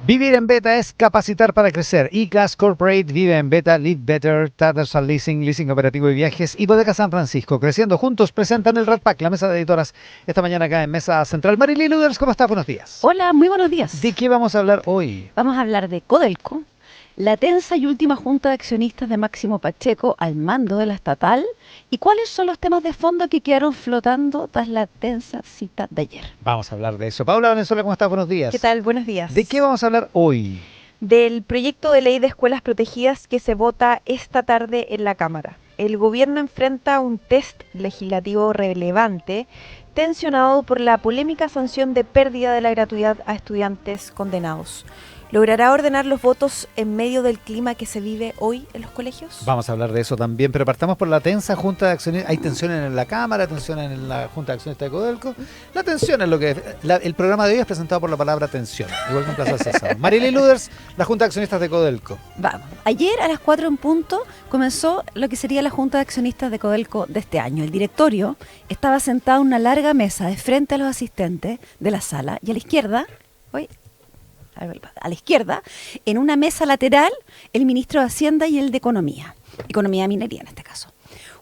Vivir en beta es capacitar para crecer. ICAS Corporate vive en beta, Live Better, Tattersall Leasing, Leasing Operativo y Viajes y Bodega San Francisco. Creciendo juntos presentan el Rat Pack, la mesa de editoras, esta mañana acá en Mesa Central. Marilyn Luders, ¿cómo estás? Buenos días. Hola, muy buenos días. ¿De qué vamos a hablar hoy? Vamos a hablar de Codelco, la tensa y última junta de accionistas de Máximo Pacheco al mando de la estatal y cuáles son los temas de fondo que quedaron flotando tras la tensa cita de ayer. Vamos a hablar de eso. Paula Valenzuela, ¿cómo estás? Buenos días. ¿Qué tal? Buenos días. ¿De qué vamos a hablar hoy? Del proyecto de ley de escuelas protegidas que se vota esta tarde en la Cámara. El gobierno enfrenta un test legislativo relevante, tensionado por la polémica sanción de pérdida de la gratuidad a estudiantes condenados. ¿Logrará ordenar los votos en medio del clima que se vive hoy en los colegios? Vamos a hablar de eso también, pero partamos por la tensa Junta de Accionistas. Hay tensiones en la Cámara, tensiones en la Junta de Accionistas de Codelco. La tensión es lo que... el programa de hoy es presentado por la palabra tensión, igual que en Plaza César. Marilyn Luders, la Junta de Accionistas de Codelco. Vamos. Ayer a las 4 en punto comenzó lo que sería la Junta de Accionistas de Codelco de este año. El directorio estaba sentado en una larga mesa de frente a los asistentes de la sala y a la izquierda... a la izquierda, en una mesa lateral, el ministro de Hacienda y el de Economía Minería en este caso.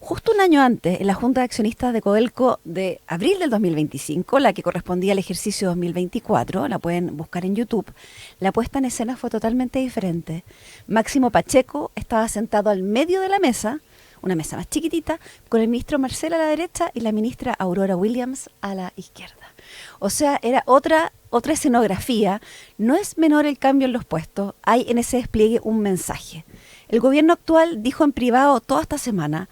Justo un año antes, en la Junta de Accionistas de Codelco de abril del 2025, la que correspondía al ejercicio 2024, la pueden buscar en YouTube, la puesta en escena fue totalmente diferente. Máximo Pacheco estaba sentado al medio de la mesa, una mesa más chiquitita, con el ministro Marcel a la derecha y la ministra Aurora Williams a la izquierda. O sea, era otra escenografía. No es menor el cambio en los puestos. Hay en ese despliegue un mensaje. El gobierno actual dijo en privado toda esta semana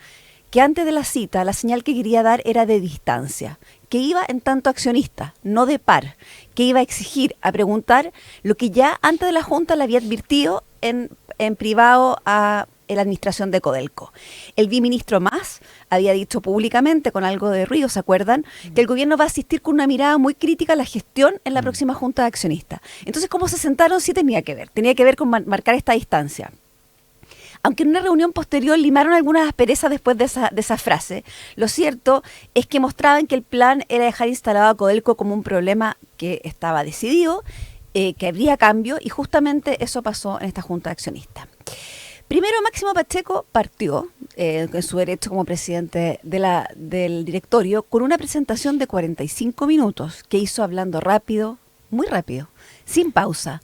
que antes de la cita la señal que quería dar era de distancia, que iba en tanto accionista, no de par, que iba a exigir, a preguntar lo que ya antes de la Junta le había advertido en privado a la administración de Codelco. El viceministro Mas había dicho públicamente, con algo de ruido, ¿se acuerdan?, que el gobierno va a asistir con una mirada muy crítica a la gestión en la próxima Junta de Accionistas. Entonces, ¿cómo se sentaron? Sí tenía que ver con marcar esta distancia. Aunque en una reunión posterior limaron algunas asperezas después de esa frase, lo cierto es que mostraban que el plan era dejar instalado a Codelco como un problema que estaba decidido, que habría cambio, y justamente eso pasó en esta Junta de Accionistas. Primero, Máximo Pacheco partió en su derecho como presidente del directorio con una presentación de 45 minutos que hizo hablando rápido, muy rápido, sin pausa.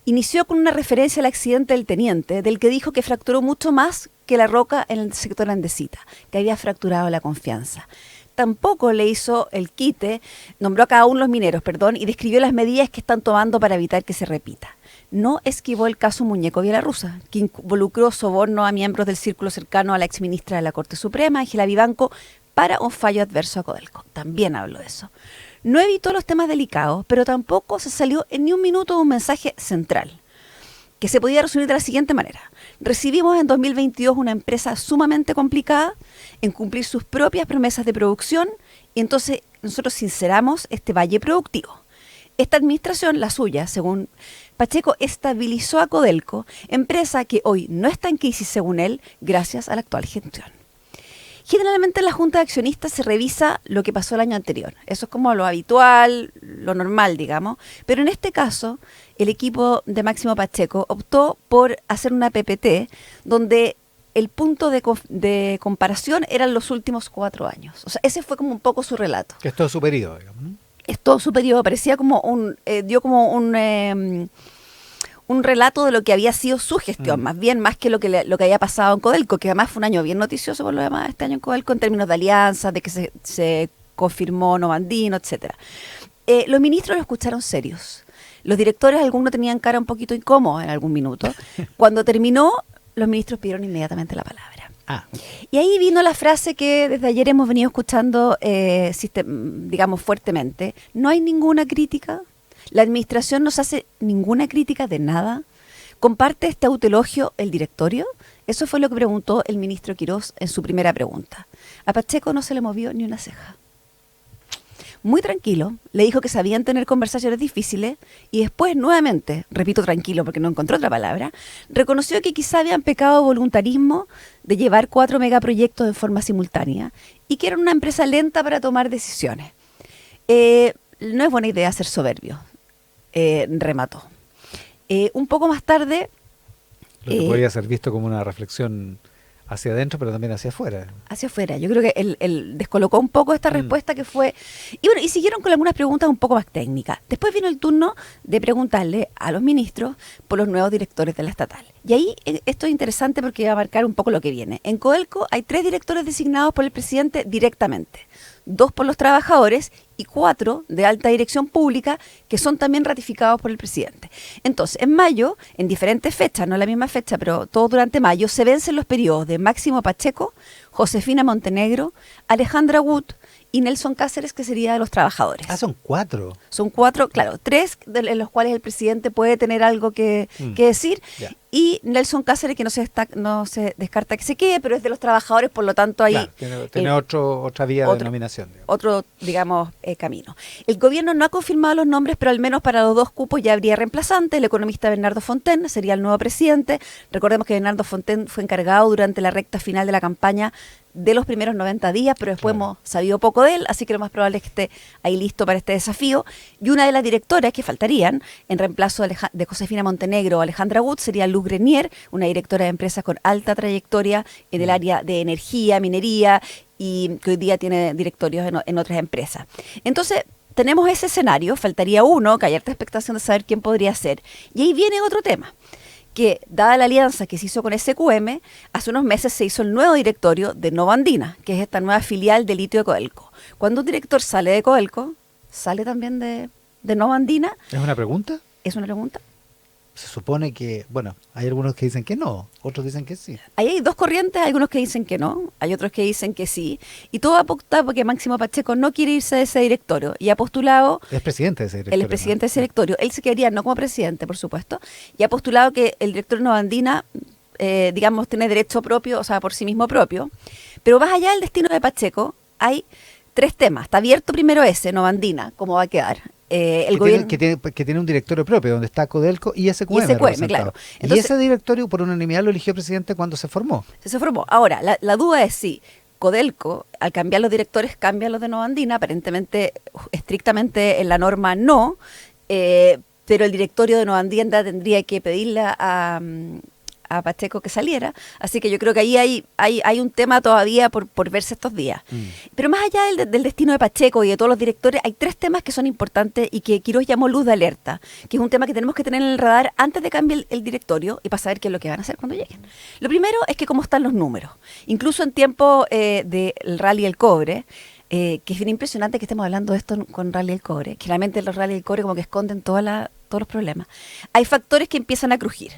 Inició con una referencia al accidente del teniente, del que dijo que fracturó mucho más que la roca en el sector Andesita, que había fracturado la confianza. Tampoco le hizo el quite, nombró a cada uno los mineros, y describió las medidas que están tomando para evitar que se repita. No esquivó el caso Muñeco Villarruza, que involucró soborno a miembros del círculo cercano a la exministra de la Corte Suprema, Ángela Vivanco, para un fallo adverso a Codelco. También habló de eso. No evitó los temas delicados, pero tampoco se salió en ni un minuto de un mensaje central, que se podía resumir de la siguiente manera. Recibimos en 2022 una empresa sumamente complicada en cumplir sus propias promesas de producción y entonces nosotros sinceramos este valle productivo. Esta administración, la suya, según Pacheco, estabilizó a Codelco, empresa que hoy no está en crisis según él, gracias a la actual gestión. Generalmente en la Junta de Accionistas se revisa lo que pasó el año anterior. Eso es como lo habitual, lo normal, digamos. Pero en este caso, el equipo de Máximo Pacheco optó por hacer una PPT donde el punto de comparación eran los últimos 4 años. O sea, ese fue como un poco su relato. Que es todo su periodo, digamos, ¿no? Es todo su periodo. Parecía como dio como un relato de lo que había sido su gestión, más que lo que había pasado en Codelco, que además fue un año bien noticioso por lo demás este año en Codelco en términos de alianzas, de que se confirmó Novandino, etcétera. Los ministros lo escucharon serios. Los directores, algunos tenían cara un poquito incómoda en algún minuto. Cuando terminó, los ministros pidieron inmediatamente la palabra. Y ahí vino la frase que desde ayer hemos venido escuchando, digamos, fuertemente. No hay ninguna crítica. La administración no se hace ninguna crítica de nada. ¿Comparte este autoelogio el directorio? Eso fue lo que preguntó el ministro Quirós en su primera pregunta. A Pacheco no se le movió ni una ceja. Muy tranquilo, le dijo que sabían tener conversaciones difíciles y después nuevamente, repito tranquilo porque no encontró otra palabra, reconoció que quizá habían pecado de voluntarismo de llevar 4 megaproyectos de forma simultánea y que eran una empresa lenta para tomar decisiones. No es buena idea ser soberbio, remató. Un poco más tarde, Lo que podría ser visto como una reflexión hacia adentro, pero también hacia afuera. hacia afuera. Yo creo que él descolocó un poco esta respuesta que fue... Y bueno, y siguieron con algunas preguntas un poco más técnicas. Después vino el turno de preguntarle a los ministros por los nuevos directores de la estatal. Y ahí esto es interesante porque va a marcar un poco lo que viene. En Codelco hay 3 directores designados por el presidente directamente, 2 por los trabajadores y 4 de alta dirección pública que son también ratificados por el presidente. Entonces, en mayo, en diferentes fechas, no la misma fecha, pero todo durante mayo, se vencen los periodos de Máximo Pacheco, Josefina Montenegro, Alejandra Wood y Nelson Cáceres, que sería de los trabajadores. Ah, son 4. Son 4, claro, 3 de los cuales el presidente puede tener algo que decir, Ya. y Nelson Cáceres, que no se descarta que se quede, pero es de los trabajadores, por lo tanto ahí... Claro, tiene otra vía de nominación. Digamos. Otro, digamos, camino. El gobierno no ha confirmado los nombres, pero al menos para los 2 cupos ya habría reemplazante. El economista Bernardo Fontaine sería el nuevo presidente. Recordemos que Bernardo Fontaine fue encargado durante la recta final de la campaña de los primeros 90 días, pero después hemos sabido poco de él, así que lo más probable es que esté ahí listo para este desafío. Y una de las directoras que faltarían, en reemplazo de Josefina Montenegro o Alejandra Wood, sería Luz Grenier, una directora de empresas con alta trayectoria en el área de energía, minería, y que hoy día tiene directorios en otras empresas. Entonces, tenemos ese escenario, faltaría uno, que hay harta expectación de saber quién podría ser. Y ahí viene otro tema, que dada la alianza que se hizo con SQM, hace unos meses se hizo el nuevo directorio de Nova Andina, que es esta nueva filial de litio de Codelco. Cuando un director sale de Codelco, sale también de Nova Andina. ¿Es una pregunta? Es una pregunta. Se supone que, bueno, hay algunos que dicen que no, otros dicen que sí. Ahí hay 2 corrientes, hay algunos que dicen que no, hay otros que dicen que sí, y todo apunta porque Máximo Pacheco no quiere irse de ese directorio y ha postulado... Es presidente de ese directorio. Él es presidente de ese directorio, él se quedaría no como presidente, por supuesto, y ha postulado que el director Nova Andina, digamos, tiene derecho propio, o sea, por sí mismo propio, pero más allá del destino de Pacheco, hay 3 temas. Está abierto primero ese, Nova Andina, cómo va a quedar. Que tiene un directorio propio, donde está Codelco y SQM. Claro. Entonces, y ese directorio, por unanimidad, lo eligió el presidente cuando se formó. Se formó. Ahora, la duda es si Codelco, al cambiar los directores, cambia los de Nova Andina. Aparentemente, estrictamente en la norma no, pero el directorio de Nova Andina tendría que pedirle a Pacheco que saliera, así que yo creo que ahí hay un tema todavía por verse estos días. Pero más allá del destino de Pacheco y de todos los directores, hay 3 temas que son importantes y que Quirós llamó luz de alerta, que es un tema que tenemos que tener en el radar antes de cambiar el directorio y para saber qué es lo que van a hacer cuando lleguen. Lo primero es que cómo están los números, incluso en tiempo del Rally del Cobre, que es bien impresionante que estemos hablando de esto con Rally del Cobre. Generalmente los Rally del Cobre como que esconden todos los problemas. Hay factores que empiezan a crujir.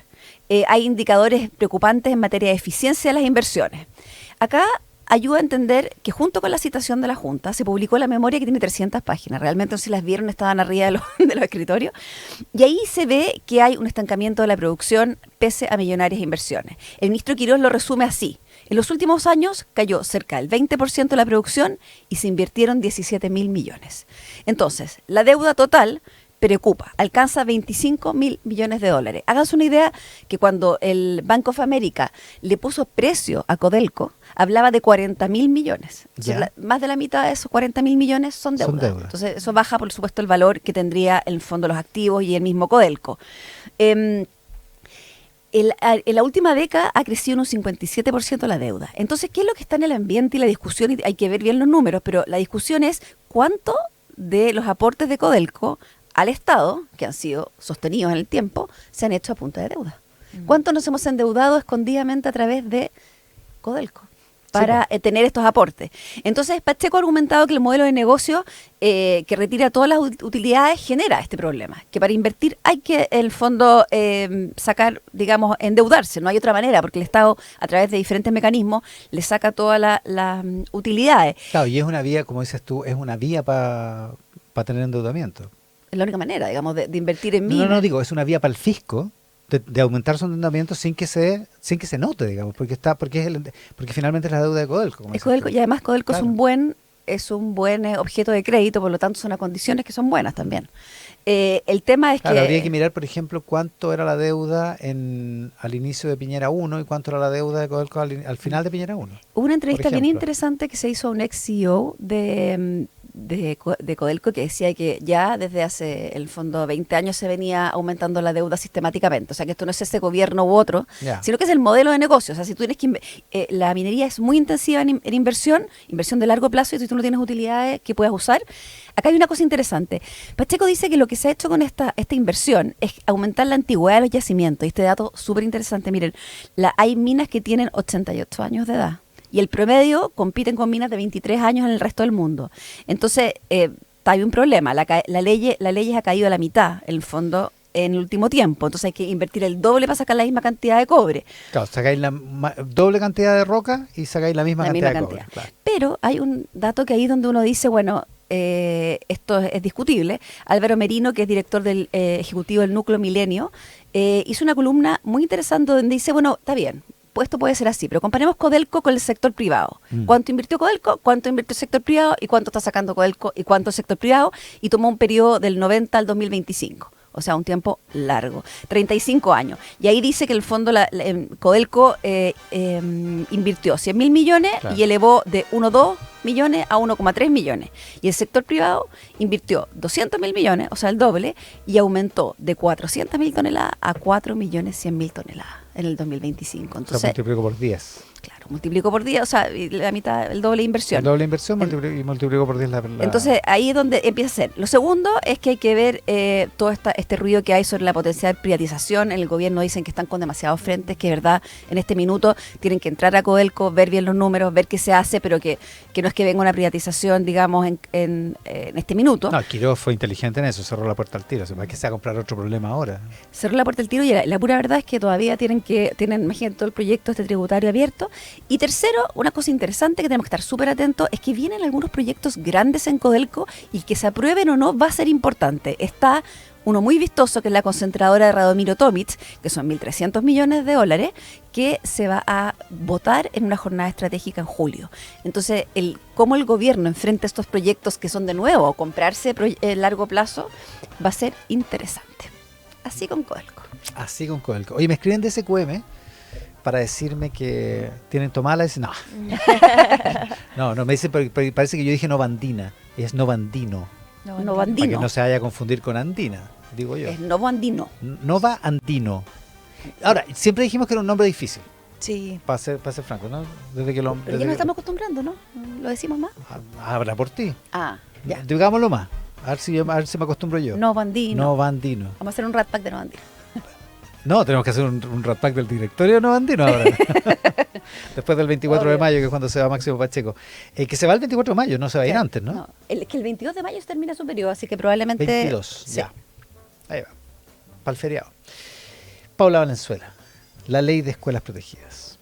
Hay indicadores preocupantes en materia de eficiencia de las inversiones. Acá ayuda a entender que junto con la citación de la Junta se publicó la memoria que tiene 300 páginas. Realmente, si las vieron, estaban arriba de los escritorios. Y ahí se ve que hay un estancamiento de la producción pese a millonarias inversiones. El ministro Quirós lo resume así. En los últimos años cayó cerca del 20% de la producción y se invirtieron 17.000 millones. Entonces, la deuda total preocupa, alcanza 25.000 millones de dólares. Háganse una idea que cuando el Bank of America le puso precio a Codelco, hablaba de 40.000 millones. Entonces, más de la mitad de esos 40.000 millones son deuda. Entonces, eso baja, por supuesto, el valor que tendría en el fondo los activos y el mismo Codelco. En la última década ha crecido en un 57% la deuda. Entonces, ¿qué es lo que está en el ambiente y la discusión? Y hay que ver bien los números, pero la discusión es cuánto de los aportes de Codelco al Estado, que han sido sostenidos en el tiempo, se han hecho a punta de deuda. ¿Cuánto nos hemos endeudado escondidamente a través de Codelco para tener estos aportes? Entonces, Pacheco ha argumentado que el modelo de negocio que retira todas las utilidades genera este problema, que para invertir hay que, en el fondo, sacar, digamos, endeudarse. No hay otra manera, porque el Estado, a través de diferentes mecanismos, le saca todas las utilidades. Claro, y es una vía, como dices tú, es una vía para tener endeudamiento. Es la única manera, digamos, de invertir en minas. No, digo, es una vía para el fisco de aumentar su endeudamiento sin que se note, digamos, porque finalmente es la deuda de Codelco. Es Codelco, y además Codelco es un buen objeto de crédito, por lo tanto son a condiciones que son buenas también. El tema es que... Habría que mirar, por ejemplo, cuánto era la deuda al inicio de Piñera 1 y cuánto era la deuda de Codelco al final de Piñera 1. Hubo una entrevista bien interesante que se hizo a un ex CEO de de Codelco que decía que ya desde hace, el fondo, 20 años se venía aumentando la deuda sistemáticamente. O sea, que esto no es ese gobierno u otro, Ya. sino que es el modelo de negocio. O sea, si tú tienes que... la minería es muy intensiva en inversión de largo plazo, y si tú no tienes utilidades que puedas usar. Acá hay una cosa interesante. Pacheco dice que lo que se ha hecho con esta inversión es aumentar la antigüedad de los yacimientos. Y este dato súper interesante. Miren, hay minas que tienen 88 años de edad. Y el promedio compiten con minas de 23 años en el resto del mundo. Entonces, hay un problema. La ley ha caído a la mitad, en el fondo, en el último tiempo. Entonces hay que invertir el doble para sacar la misma cantidad de cobre. Claro, sacáis la doble cantidad de roca y sacáis la misma cantidad de cobre. Claro. Pero hay un dato que ahí donde uno dice, bueno, esto es discutible. Álvaro Merino, que es director del ejecutivo del Núcleo Milenio, hizo una columna muy interesante donde dice, bueno, está bien, pues esto puede ser así, pero comparemos Codelco con el sector privado. ¿Cuánto invirtió Codelco? ¿Cuánto invirtió el sector privado? ¿Y cuánto está sacando Codelco? ¿Y cuánto el sector privado? Y tomó un periodo del 90 al 2025. O sea, un tiempo largo, 35 años. Y ahí dice que el fondo, Codelco invirtió 100.000 millones, claro, y elevó de 1,2 millones a 1,3 millones. Y el sector privado invirtió 200.000 millones, o sea, el doble, y aumentó de 400.000 toneladas a 4.100.000 toneladas en el 2025. Entonces, o sea, multiplico por 10. Claro, multiplico por 10, o sea, la mitad, el doble de inversión. El doble de inversión y multiplico por 10 la... Entonces, ahí es donde empieza a ser. Lo segundo es que hay que ver todo este ruido que hay sobre la potencial privatización. En el gobierno dicen que están con demasiados frentes, que de verdad, en este minuto tienen que entrar a Codelco, ver bien los números, ver qué se hace, pero que no es que venga una privatización, digamos, en este minuto. No, Quiroz fue inteligente en eso, cerró la puerta al tiro. ¿Para qué se va a comprar otro problema ahora? Cerró la puerta al tiro, y la pura verdad es que todavía tienen, imagínate, todo el proyecto tributario abierto. Y tercero, una cosa interesante que tenemos que estar súper atentos es que vienen algunos proyectos grandes en Codelco, y que se aprueben o no va a ser importante. Está uno muy vistoso, que es la concentradora de Radomiro Tomic, que son 1.300 millones de dólares, que se va a votar en una jornada estratégica en julio. Entonces, cómo el gobierno enfrenta estos proyectos que son de nuevo comprarse a largo plazo, va a ser interesante. Así con Codelco. Así con Codelco. Oye, me escriben de SQM para decirme que tienen tomada la decisión. No. No, me dicen, parece que yo dije Novandina, es Novandino. Novandino. Para que no se vaya a confundir con Andina, digo yo. Es Novandino. Nova Andino. Ahora, siempre dijimos que era un nombre difícil. Sí. Para ser franco, ¿no? Pero ya nos estamos acostumbrando, ¿no? ¿Lo decimos más? Habla por ti. Ya. Digámoslo más. A ver si me acostumbro yo. Novandino. Novandino. Vamos a hacer un rat pack de Novandino. No, tenemos que hacer un rat pack del directorio de Novandino ahora. Después del 24 de mayo, que es cuando se va Máximo Pacheco. Que se va el 24 de mayo, no se va a ir antes, ¿no? Es que el 22 de mayo se termina su periodo, así que probablemente... 22, sí. ya. Ahí va. Para el feriado. Paula Valenzuela, la ley de escuelas protegidas.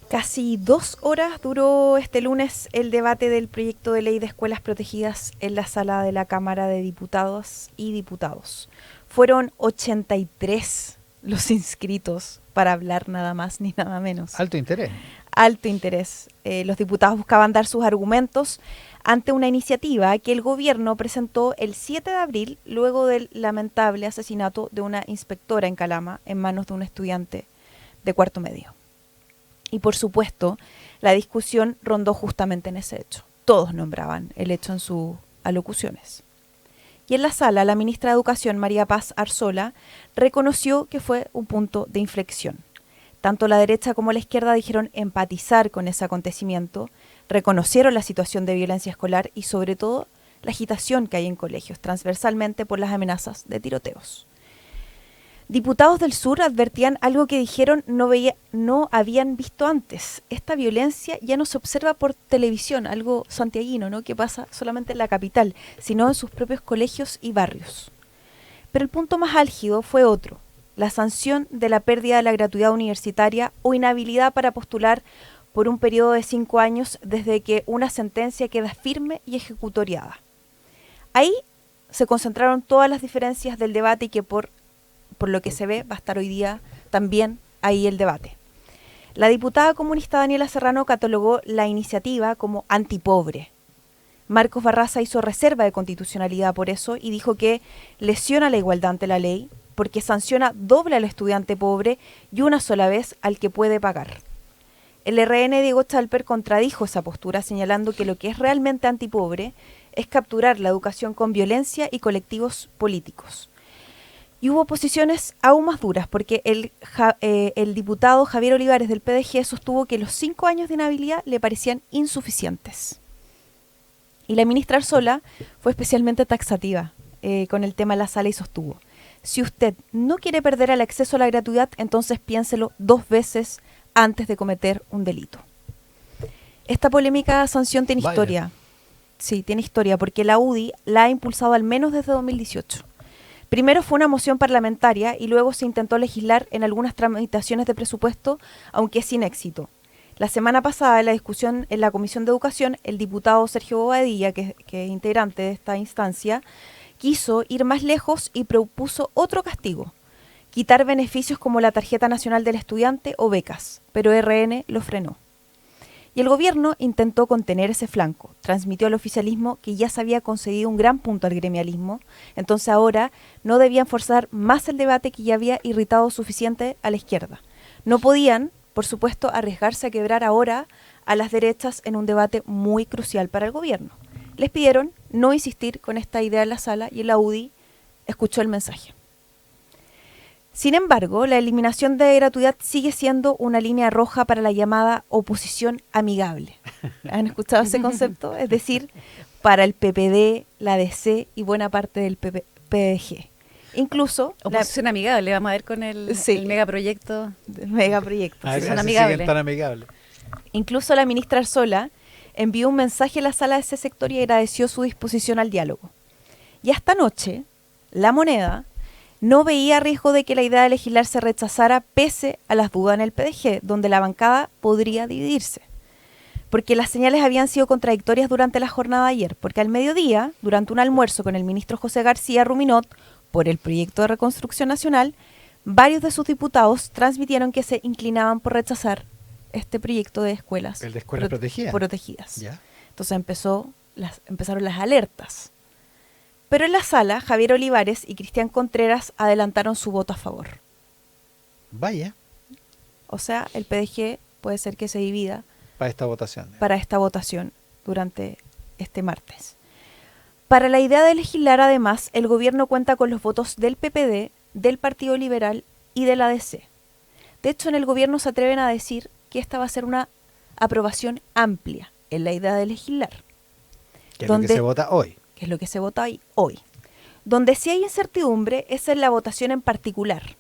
Casi 2 horas duró este lunes el debate del proyecto de ley de escuelas protegidas en la sala de la Cámara de Diputadas y Diputados. Fueron 83 los inscritos para hablar, nada más ni nada menos. Alto interés. Alto interés. Los diputados buscaban dar sus argumentos ante una iniciativa que el gobierno presentó el 7 de abril luego del lamentable asesinato de una inspectora en Calama en manos de un estudiante de cuarto medio. Y por supuesto, la discusión rondó justamente en ese hecho. Todos nombraban el hecho en sus alocuciones. Y en la sala, la ministra de Educación, María Paz Arzola, reconoció que fue un punto de inflexión. Tanto la derecha como la izquierda dijeron empatizar con ese acontecimiento, reconocieron la situación de violencia escolar y, sobre todo, la agitación que hay en colegios, transversalmente por las amenazas de tiroteos. Diputados del sur advertían algo que dijeron no habían visto antes. Esta violencia ya no se observa por televisión, algo santiaguino, ¿no?, que pasa solamente en la capital, sino en sus propios colegios y barrios. Pero el punto más álgido fue otro, la sanción de la pérdida de la gratuidad universitaria o inhabilidad para postular por un periodo de 5 años desde que una sentencia queda firme y ejecutoriada. Ahí se concentraron todas las diferencias del debate y que por lo que se ve va a estar hoy día también ahí el debate. La diputada comunista Daniela Serrano catalogó la iniciativa como antipobre. Marcos Barraza hizo reserva de constitucionalidad por eso y dijo que lesiona la igualdad ante la ley porque sanciona doble al estudiante pobre y una sola vez al que puede pagar. El RN Diego Chalper contradijo esa postura, señalando que lo que es realmente antipobre es capturar la educación con violencia y colectivos políticos. Y hubo posiciones aún más duras, porque el diputado Javier Olivares del PDG sostuvo que los 5 años de inhabilidad le parecían insuficientes. Y la ministra Arzola fue especialmente taxativa con el tema de la sala y sostuvo: si usted no quiere perder el acceso a la gratuidad, entonces piénselo 2 veces antes de cometer un delito. Esta polémica sanción tiene historia. Sí, tiene historia, porque la UDI la ha impulsado al menos desde 2018. Primero fue una moción parlamentaria y luego se intentó legislar en algunas tramitaciones de presupuesto, aunque sin éxito. La semana pasada, en la discusión en la Comisión de Educación, el diputado Sergio Bobadilla, que es integrante de esta instancia, quiso ir más lejos y propuso otro castigo: quitar beneficios como la Tarjeta Nacional del Estudiante o becas, pero RN lo frenó. Y el gobierno intentó contener ese flanco, transmitió al oficialismo que ya se había concedido un gran punto al gremialismo, entonces ahora no debían forzar más el debate que ya había irritado suficiente a la izquierda. No podían, por supuesto, arriesgarse a quebrar ahora a las derechas en un debate muy crucial para el gobierno. Les pidieron no insistir con esta idea en la sala y la UDI escuchó el mensaje. Sin embargo, la eliminación de gratuidad sigue siendo una línea roja para la llamada oposición amigable. ¿Han escuchado ese concepto? Es decir, para el PPD, la DC y buena parte del PDG. Incluso... Oposición amigable, vamos a ver con el megaproyecto. Megaproyecto. A ver, son si amigables. siguen tan amigables. Incluso la ministra Arzola envió un mensaje a la sala de ese sector y agradeció su disposición al diálogo. Y esta noche, La Moneda no veía riesgo de que la idea de legislar se rechazara pese a las dudas en el PDG, donde la bancada podría dividirse. Porque las señales habían sido contradictorias durante la jornada de ayer, porque al mediodía, durante un almuerzo con el ministro José García Ruminot por el proyecto de reconstrucción nacional, varios de sus diputados transmitieron que se inclinaban por rechazar este proyecto de escuelas, El de escuelas protegidas. ¿Ya? Entonces empezaron las alertas. Pero en la sala, Javier Olivares y Cristian Contreras adelantaron su voto a favor. Vaya, O sea, el PDG puede ser que se divida para esta votación. para esta votación durante este martes. Para la idea de legislar, además, el gobierno cuenta con los votos del PPD, del Partido Liberal y de la DC. De hecho, en el gobierno se atreven a decir que esta va a ser una aprobación amplia en la idea de legislar. Que es lo que se vota hoy. Que es lo que se vota hoy. Donde sí hay incertidumbre es en la votación en particular,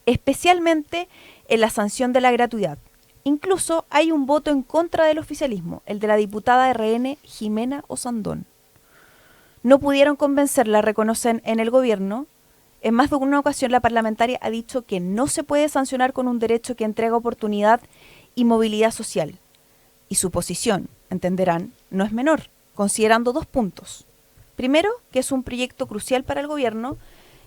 especialmente en la sanción de la gratuidad. Incluso hay un voto en contra del oficialismo, el de la diputada RN Jimena Osandón. No pudieron convencerla, reconocen en el gobierno. En más de una ocasión la parlamentaria ha dicho que no se puede sancionar con un derecho que entrega oportunidad y movilidad social. Y su posición, entenderán, no es menor, considerando 2 puntos. Primero, que es un proyecto crucial para el gobierno,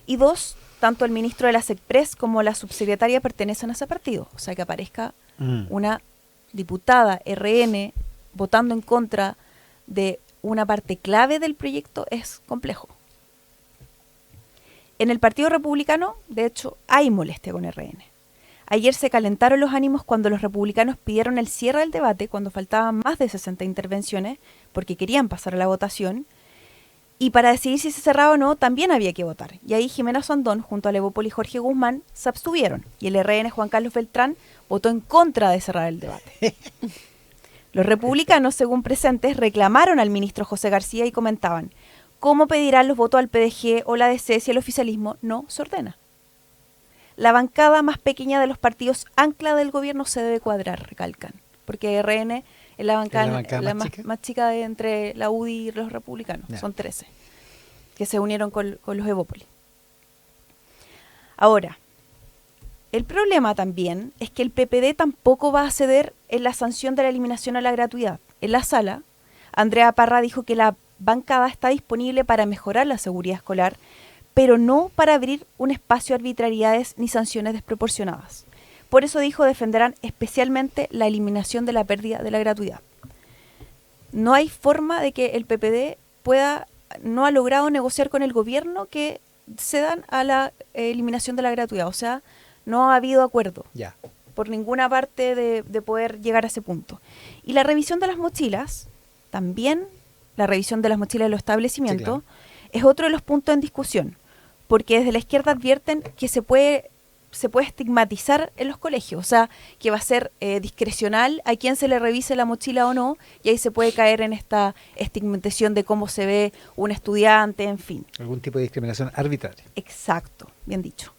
y 2, tanto el ministro de la SECPRES como la subsecretaria pertenecen a ese partido. O sea, que aparezca una diputada RN votando en contra de una parte clave del proyecto es complejo. En el Partido Republicano, de hecho, hay molestia con RN. Ayer se calentaron los ánimos cuando los republicanos pidieron el cierre del debate, cuando faltaban más de 60 intervenciones, porque querían pasar a la votación, y para decidir si se cerraba o no, también había que votar. Y ahí Jimena Sandón, junto a Levópoli y Jorge Guzmán, se abstuvieron, y el RN Juan Carlos Beltrán votó en contra de cerrar el debate. Los republicanos, según presentes, reclamaron al ministro José García y comentaban: ¿cómo pedirán los votos al PDG o la DC si el oficialismo no se ordena? La bancada más pequeña de los partidos ancla del gobierno se debe cuadrar, recalcan, porque RN es la bancada más chica de entre la UDI y los republicanos. Yeah. Son 13, que se unieron con los Evópoli. Ahora, el problema también es que el PPD tampoco va a ceder en la sanción de la eliminación a la gratuidad. En la sala, Andrea Parra dijo que la bancada está disponible para mejorar la seguridad escolar, pero no para abrir un espacio a arbitrariedades ni sanciones desproporcionadas. Por eso dijo defenderán especialmente la eliminación de la pérdida de la gratuidad. No hay forma de que el PPD no ha logrado negociar con el gobierno que cedan a la eliminación de la gratuidad. O sea, no ha habido acuerdo. Ya. por ninguna parte de poder llegar a ese punto. Y la revisión de las mochilas, también la revisión de las mochilas de los establecimientos, Sí, claro. es otro de los puntos en discusión, porque desde la izquierda advierten que se puede estigmatizar en los colegios, o sea, que va a ser discrecional a quién se le revise la mochila o no, y ahí se puede caer en esta estigmatización de cómo se ve un estudiante, en fin. Algún tipo de discriminación arbitraria. Exacto, bien dicho.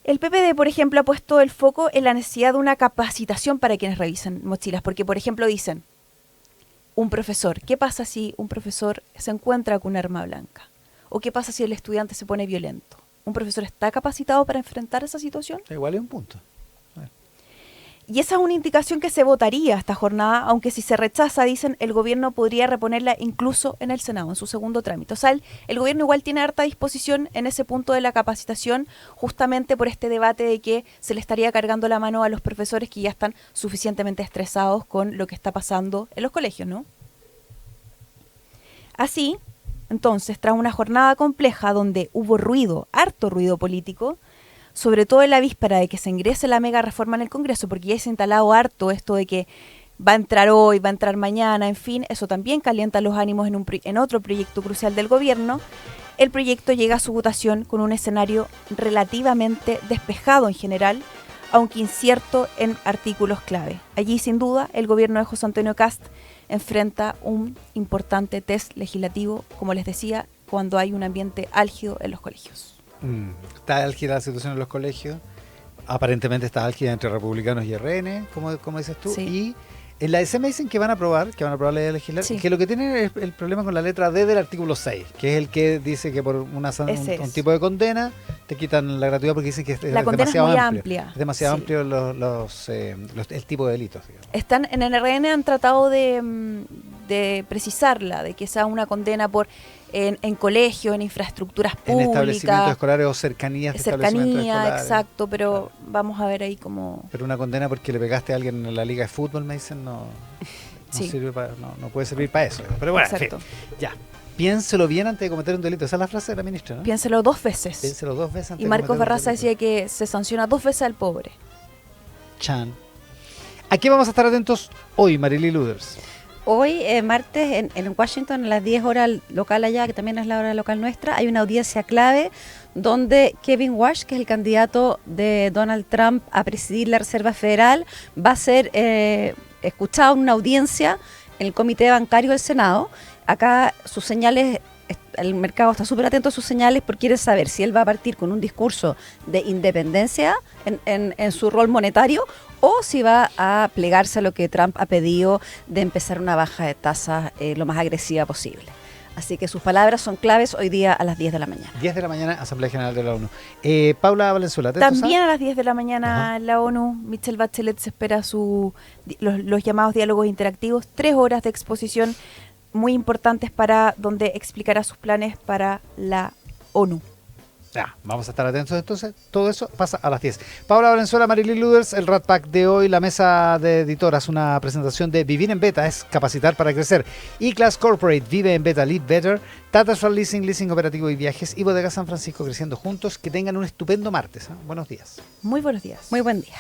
El PPD, por ejemplo, ha puesto el foco en la necesidad de una capacitación para quienes revisen mochilas, porque, por ejemplo, dicen, un profesor, ¿qué pasa si un profesor se encuentra con un arma blanca? ¿O qué pasa si el estudiante se pone violento? ¿Un profesor está capacitado para enfrentar esa situación? Igual es un punto. Y esa es una indicación que se votaría esta jornada, aunque si se rechaza, dicen, el gobierno podría reponerla incluso en el Senado, en su segundo trámite. O sea, el gobierno igual tiene harta disposición en ese punto de la capacitación, justamente por este debate de que se le estaría cargando la mano a los profesores que ya están suficientemente estresados con lo que está pasando en los colegios, ¿no? Así, entonces, tras una jornada compleja donde hubo ruido, harto ruido político, sobre todo en la víspera de que se ingrese la mega reforma en el Congreso, porque ya se ha instalado harto esto de que va a entrar hoy, va a entrar mañana, en fin, eso también calienta los ánimos en otro proyecto crucial del gobierno. El proyecto llega a su votación con un escenario relativamente despejado en general, aunque incierto en artículos clave. Allí, sin duda, el gobierno de José Antonio Kast enfrenta un importante test legislativo, como les decía, cuando hay un ambiente álgido en los colegios. Está álgida la situación en los colegios. Aparentemente está álgida entre republicanos y RN, como dices tú. Sí. Y en la DC me dicen que van a aprobar la ley legislativa, Sí. que lo que tiene es el problema con la letra D del artículo 6, que es el que dice que por un tipo de condena te quitan la gratuidad porque dicen que es La condena es demasiado muy amplio. amplia. Es demasiado Sí. amplio el tipo de delitos, digamos. Están en el RN han tratado de precisarla, de que sea una condena por en colegios, en infraestructuras En establecimientos públicas, escolares o cercanías de establecimientos cercanía, escolares. exacto, pero Claro. vamos a ver ahí cómo... Pero una condena porque le pegaste a alguien en la liga de fútbol, me dicen, no Sí. sirve no puede servir para eso. Pero bueno, en fin, Exacto. ya. Piénselo bien antes de cometer un delito. Esa es la frase de la ministra, ¿no? Piénselo 2 veces. Piénselo 2 veces antes Y de Marcos cometer un Barraza delito. decía que se sanciona 2 veces al pobre. Chan. ¿A qué vamos a estar atentos hoy, Marily Luders? Hoy, martes, en Washington, a las 10 horas local allá, que también es la hora local nuestra, hay una audiencia clave donde Kevin Walsh, que es el candidato de Donald Trump a presidir la Reserva Federal, va a ser escuchado en una audiencia en el Comité Bancario del Senado. Acá sus señales, el mercado está súper atento a sus señales porque quiere saber si él va a partir con un discurso de independencia en su rol monetario o si va a plegarse a lo que Trump ha pedido de empezar una baja de tasas lo más agresiva posible. Así que sus palabras son claves hoy día a las 10 de la mañana. 10 de la mañana, Asamblea General de la ONU. Paula Valenzuela, ¿atentos También a las 10 de la mañana Ajá. en la ONU, Michelle Bachelet se espera los llamados diálogos interactivos, 3 horas de exposición muy importantes para donde explicará sus planes para la ONU. Ya, vamos a estar atentos entonces. Todo eso pasa a las 10. Paula Valenzuela, Marily Luders, el Rat Pack de hoy, la mesa de editoras, una presentación de Vivir en Beta, es capacitar para crecer. E-Class Corporate, Vive en Beta, Live Better, Tata Asphalt Leasing, Leasing Operativo y Viajes y Bodega San Francisco creciendo juntos. Que tengan un estupendo martes. ¿Eh? Buenos días. Muy buenos días. Muy buen día.